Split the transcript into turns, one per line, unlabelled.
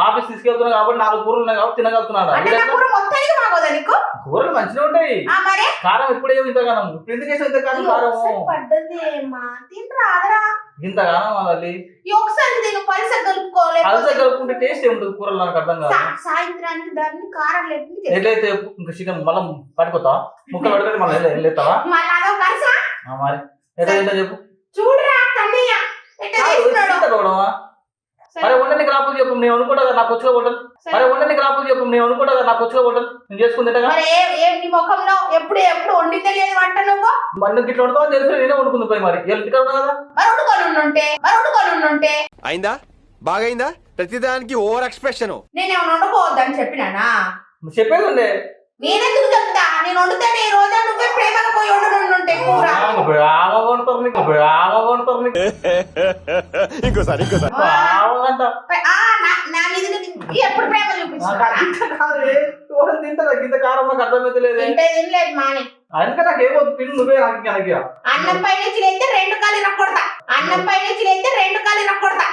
Office తీసుకెళ్తున్నా కాబట్టి 4 కూరలు ఉన్నాయి కాబట్టి తినగలుగుతున్నాడు. కూరలు మంచిగా ఉంటాయి. కారం ఎప్పుడే ఇంతగానం ఇప్పుడు ఎందుకు వేసావు ఇంతగానం కారం? ఇంతగానం అది అలస కలుపుకుంటే టేస్ట్ ఏముంటుంది కూరలు నాకు అర్థం కాదు.
సాయంత్రానికి దాన్ని కారం
ఎట్లయితే ఇంకా చికెన్ మళ్ళీ పట్టుకోతా ముక్కలు పట్టుకొని మళ్ళీ వెళ్ళేస్తావా మరి ఎట్లా చెప్పు
చూడరా
అరే వండనికి రాకపోతే చెప్పు నేను అనుకుంటా నాకు వచ్చిన హోటల్. అరే వండనికి రాకపోతే చెప్పు నేను అనుకుంటా నాకు వచ్చిన హోటల్ నేను చేసుకుంటా
ముఖంలో ఎప్పుడు ఎప్పుడు వండి తెలియదు వంట నువ్వు
మళ్ళీ ఇట్లా వండుతావు తెలుసు నేనే వండుకుంది పోయి మరి ఇంటికి ఉన్నా కదా
వండుకొని ఉంటే
అయిందా బాగైందా ప్రతిదానికి ఓవర్ ఎక్స్ప్రెషన్.
నేనేమన్నా వండుకోవద్దని చెప్పినానా?
చెప్పేది ఉండే
నేనెందుకు చెప్తా? నేను వండుతాను ఈ రోజా నువ్వే ప్రేమగా పోయి వండుంటే కూర
ఇంకోసారి
ఎప్పుడు ప్రేమ చూపించా
ఇంత కారం నాకు అర్థమైతే లేదు
మానే
అందుకే నాకు ఏమో పిన్ నువ్వే నాకు
అన్నం పై నుంచి అయితే 2 కాలు రక్కొడతా.